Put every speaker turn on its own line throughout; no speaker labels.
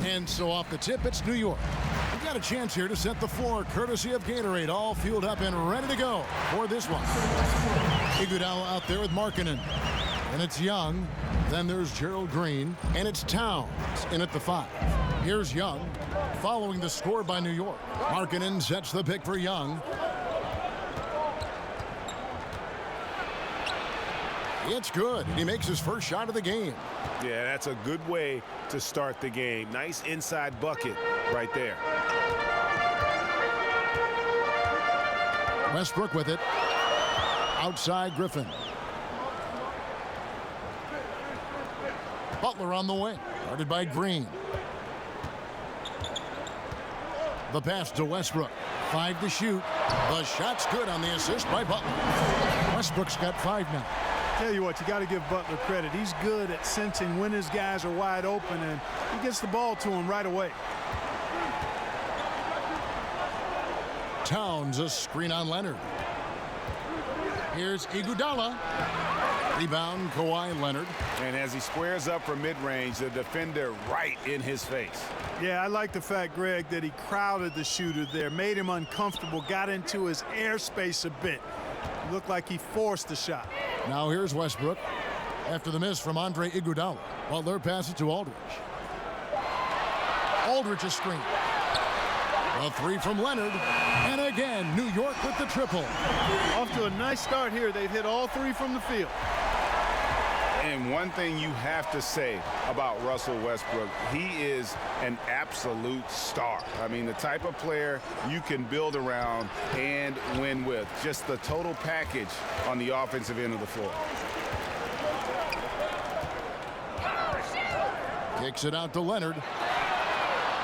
And so off the tip, it's New York. We've got a chance here to set the floor, courtesy of Gatorade, all fueled up and ready to go for this one. Iguodala out there with Markkanen. And it's Young. Then there's Gerald Green. And it's Towns in at the 5. Here's Young, following the score by New York. Markkanen sets the pick for Young. It's good. He makes his first shot of the game.
Yeah, that's a good way to start the game. Nice inside bucket right there.
Westbrook with it. Outside Griffin. Butler on the wing. Guarded by Green. The pass to Westbrook. 5 to shoot. The shot's good on the assist by Butler. Westbrook's got 5 now.
Tell you what, you got to give Butler credit. He's good at sensing when his guys are wide open, and he gets the ball to him right away.
Towns, a screen on Leonard. Here's Iguodala. Rebound, Kawhi Leonard.
And as he squares up for mid-range, the defender right in his face.
Yeah, I like the fact, Greg, that he crowded the shooter there, made him uncomfortable, got into his airspace a bit. It looked like he forced the shot.
Now here's Westbrook. After the miss from Andre Iguodala. Butler passes to Aldridge. Aldridge a screen. A 3 from Leonard. And again, New York with the triple.
Off to a nice start here. They've hit all 3 from the field.
And one thing you have to say about Russell Westbrook, he is an absolute star. I mean, the type of player you can build around and win with. Just the total package on the offensive end of the floor.
Kicks it out to Leonard.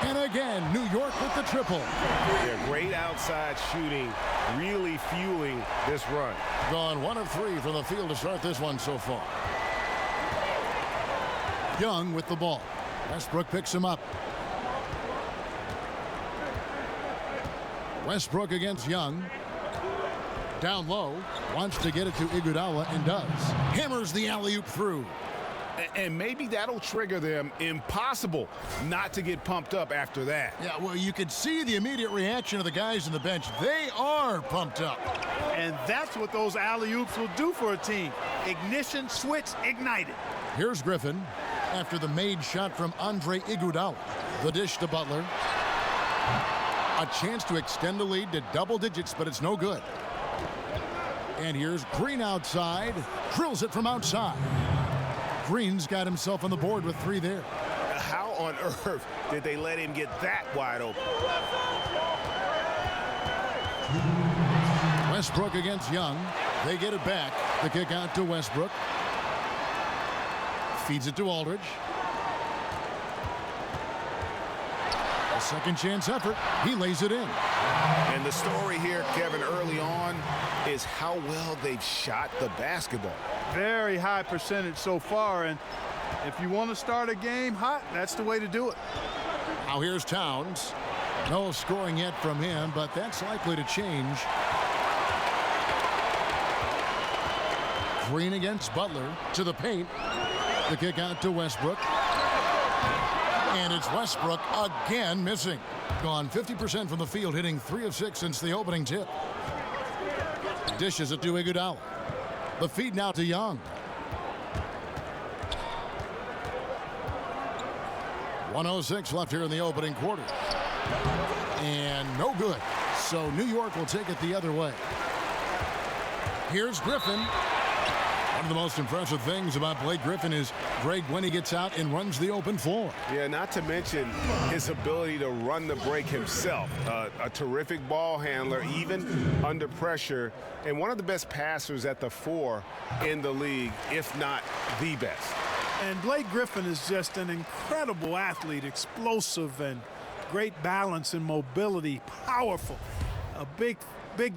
And again, New York with the triple.
Yeah, great outside shooting, really fueling this run.
Gone 1 of 3 from the field to start this one so far. Young with the ball. Westbrook picks him up. Westbrook against Young. Down low. Wants to get it to Iguodala and does. Hammers the alley-oop through.
And maybe that'll trigger them. Impossible not to get pumped up after that.
Yeah, well, you could see the immediate reaction of the guys on the bench. They are pumped up.
And that's what those alley-oops will do for a team. Ignition, switch, ignited.
Here's Griffin after the made shot from Andre Iguodala. The dish to Butler. A chance to extend the lead to double digits, but it's no good. And here's Green outside. Drills it from outside. Green's got himself on the board with 3 there.
How on earth did they let him get that wide open?
Westbrook against Young. They get it back. The kick out to Westbrook. Feeds it to Aldridge. A second chance effort. He lays it in.
And the story here, Kevin, early on is how well they've shot the basketball.
Very high percentage so far, and if you want to start a game hot, that's the way to do it.
Now here's Towns. No scoring yet from him, but that's likely to change. Green against Butler to the paint. The kick out to Westbrook. And it's Westbrook again missing. Gone 50% from the field, hitting 3 of 6 since the opening tip. Dishes it to Iguodala. The feed now to Young. 1:06 left here in the opening quarter. And no good. So New York will take it the other way. Here's Griffin. One of the most impressive things about Blake Griffin is, Greg, when he gets out and runs the open floor.
Yeah, not to mention his ability to run the break himself. A terrific ball handler, even under pressure, and one of the best passers at the 4 in the league, if not the best.
And Blake Griffin is just an incredible athlete, explosive and great balance and mobility, powerful. A big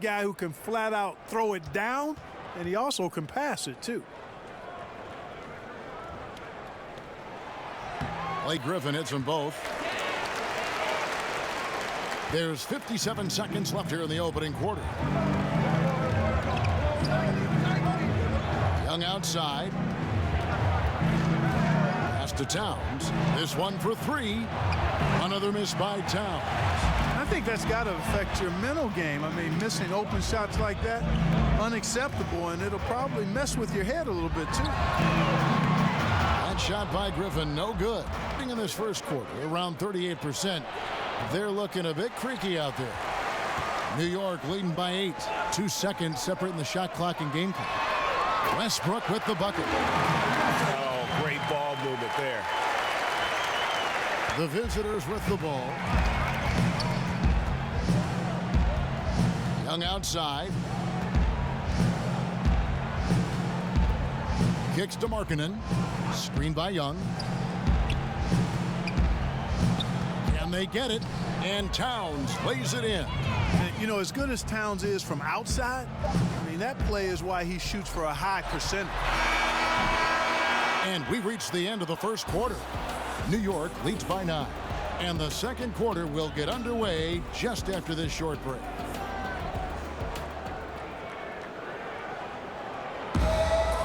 guy who can flat out throw it down, and he also can pass it too.
Blake Griffin hits them both. There's 57 seconds left here in the opening quarter. Young outside. Pass to Towns. This one for 3. Another miss by Towns.
I think that's got to affect your mental game. I mean, missing open shots like that, unacceptable, and it'll probably mess with your head a little bit, too.
That shot by Griffin, no good. In this first quarter, around 38%. They're looking a bit creaky out there. New York leading by 8. 2 seconds separating the shot clock and game clock. Westbrook with the bucket.
Oh, great ball movement there.
The visitors with the ball. Young outside. Kicks to Markkanen. Screen by Young. And they get it. And Towns lays it in.
And, you know, as good as Towns is from outside, I mean, that play is why he shoots for a high percentage.
And we reach the end of the first quarter. New York leads by 9. And the second quarter will get underway just after this short break.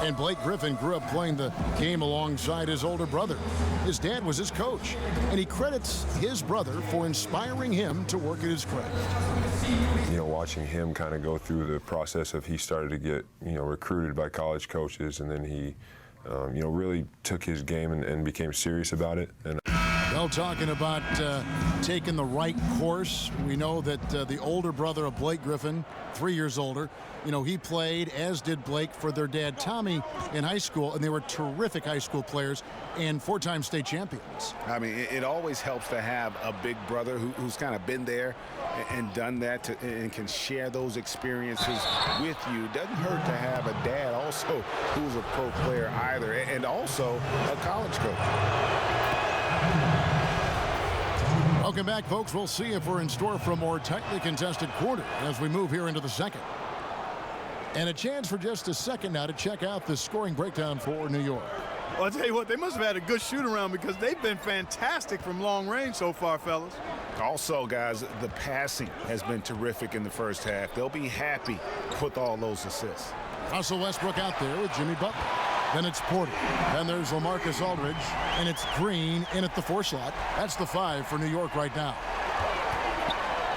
And Blake Griffin grew up playing the game alongside his older brother. His dad was his coach, and he credits his brother for inspiring him to work at his craft.
You know, watching him kind of go through the process of he started to get, you know, recruited by college coaches, and then he, you know, really took his game and became serious about it. And
Well, talking about taking the right course, we know that the older brother of Blake Griffin, 3 years older, you know, he played, as did Blake, for their dad Tommy in high school, and they were terrific high school players and 4-time state champions.
I mean, it always helps to have a big brother who's kind of been there and done that and can share those experiences with you. Doesn't hurt to have a dad also who's a pro player either, and also a college coach.
Welcome back, folks. We'll see if we're in store for a more tightly contested quarter as we move here into the second. And a chance for just a second now to check out the scoring breakdown for New York.
Well, I'll tell you what, they must have had a good shoot-around because they've been fantastic from long range so far, fellas.
Also, guys, the passing has been terrific in the first half. They'll be happy with all those assists.
Russell Westbrook out there with Jimmy Butler. Then it's Porter. Then there's LaMarcus Aldridge. And it's Green in at the 4 slot. That's the 5 for New York right now.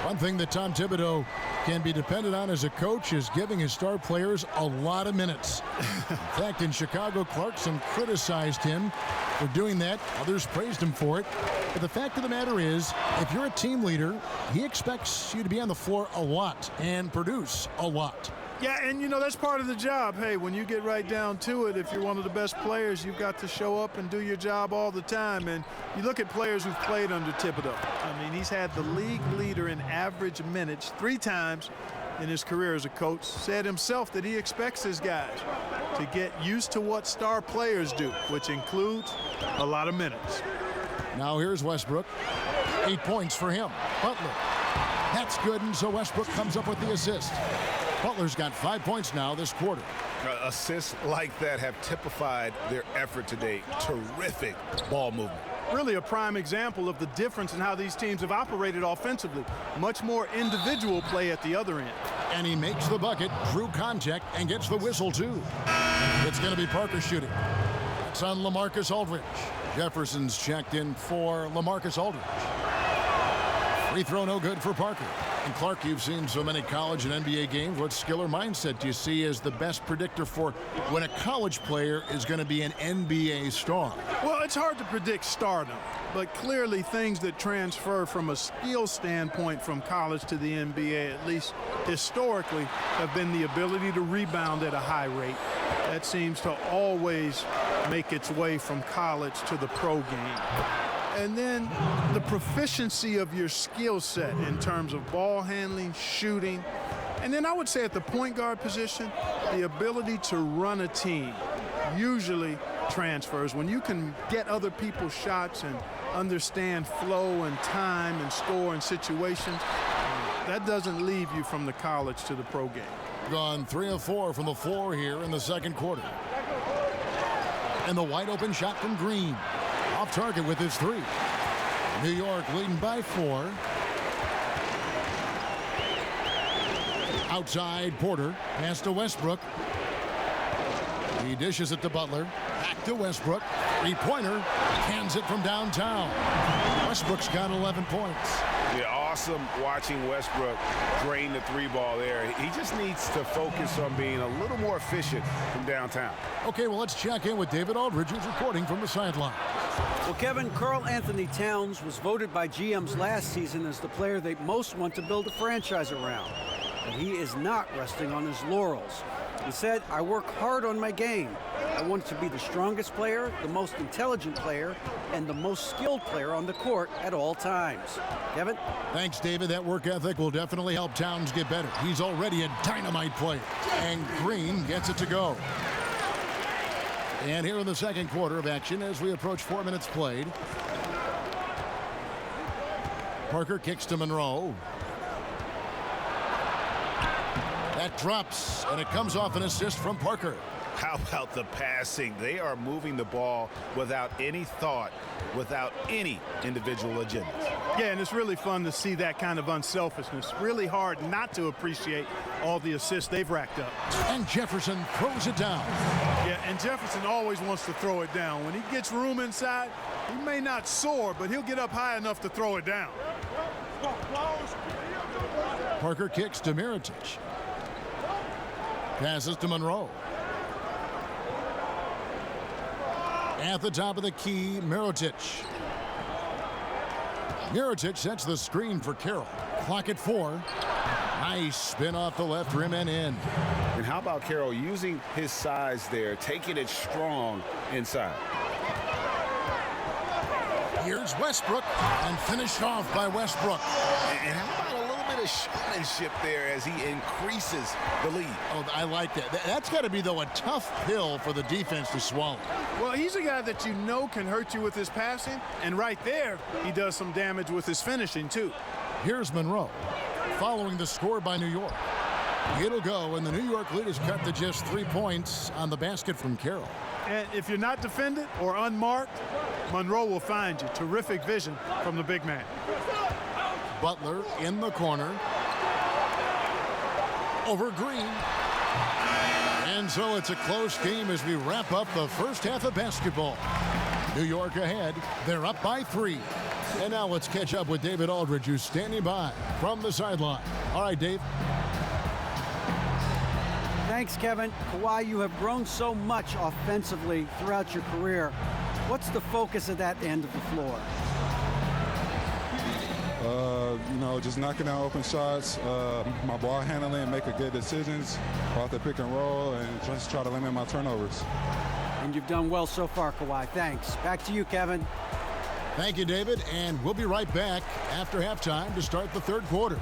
One thing that Tom Thibodeau can be dependent on as a coach is giving his star players a lot of minutes. In fact, in Chicago, Clarkson criticized him for doing that. Others praised him for it. But the fact of the matter is, if you're a team leader, he expects you to be on the floor a lot and produce a lot.
Yeah, and you know, that's part of the job. Hey, when you get right down to it, if you're one of the best players, you've got to show up and do your job all the time. And you look at players who've played under Thibodeau. I mean, he's had the league leader in average minutes 3 times in his career as a coach. Said himself that he expects his guys to get used to what star players do, which includes a lot of minutes.
Now here's Westbrook. 8 points for him. Butler. That's good, and so Westbrook comes up with the assist. Butler's got 5 points now this quarter.
Assists like that have typified their effort today. Terrific ball movement.
Really a prime example of the difference in how these teams have operated offensively. Much more individual play at the other end.
And he makes the bucket, drew contact, and gets the whistle, too. It's going to be Parker shooting. It's on LaMarcus Aldridge. Jefferson's checked in for LaMarcus Aldridge. Free throw no good for Parker. And Clark, you've seen so many college and NBA games. What skill or mindset do you see as the best predictor for when a college player is going to be an NBA star?
Well, it's hard to predict stardom, but clearly things that transfer from a skill standpoint from college to the NBA, at least historically, have been the ability to rebound at a high rate. That seems to always make its way from college to the pro game. And then the proficiency of your skill set in terms of ball handling, shooting. And then I would say at the point guard position, the ability to run a team usually transfers. When you can get other people's shots and understand flow and time and score and situations, that doesn't leave you from the college to the pro game.
Gone 3 of 4 from the floor here in the second quarter. And the wide open shot from Green. Off target with his 3. New York leading by 4. Outside Porter. Pass to Westbrook. He dishes it to Butler. Back to Westbrook. 3-pointer. Hands it from downtown. Westbrook's got 11 points.
Yeah, awesome watching Westbrook drain the three ball there. He just needs to focus on being a little more efficient from downtown.
Okay, well, let's check in with David Aldridge, who's reporting from the sideline.
Well, Kevin, Karl Anthony Towns was voted by GMs last season as the player they most want to build a franchise around. But he is not resting on his laurels. He said, "I work hard on my game. I want to be the strongest player, the most intelligent player, and the most skilled player on the court at all times." Kevin?
Thanks, David. That work ethic will definitely help Towns get better. He's already a dynamite player. And Green gets it to go. And here in the second quarter of action as we approach 4 minutes played. Parker kicks to Monroe. That drops, and it comes off an assist from Parker.
How about the passing? They are moving the ball without any thought, without any individual agenda.
Yeah, and it's really fun to see that kind of unselfishness. Really hard not to appreciate all the assists they've racked up.
And Jefferson throws it down.
Yeah, and Jefferson always wants to throw it down. When he gets room inside, he may not soar, but he'll get up high enough to throw it down.
Parker kicks to Mirotic. Passes to Monroe. At the top of the key, Mirotic. Mirotic sets the screen for Carroll. Clock at 4. Nice spin off the left rim and in.
And how about Carroll using his size there, taking it strong inside?
Here's Westbrook, and finished off by Westbrook.
And how about a little bit of showmanship there as he increases the lead?
Oh, I like that. That's got to be, though, a tough pill for the defense to swallow.
Well, he's a guy that you know can hurt you with his passing, and right there, he does some damage with his finishing, too.
Here's Monroe, following the score by New York. It'll go, and the New York lead is cut to just 3 points on the basket from Carroll.
And if you're not defended or unmarked, Monroe will find you. Terrific vision from the big man.
Butler in the corner. Over Green. And so it's a close game as we wrap up the first half of basketball. New York ahead. They're up by 3. And now let's catch up with David Aldridge, who's standing by from the sideline. All right, Dave.
Thanks, Kevin. Kawhi, you have grown so much offensively throughout your career. What's the focus of that end of the floor?
Just knocking down open shots, my ball handling, making good decisions off the pick and roll, and just try to limit my turnovers.
And you've done well so far, Kawhi. Thanks. Back to you, Kevin.
Thank you, David. And we'll be right back after halftime to start the third quarter.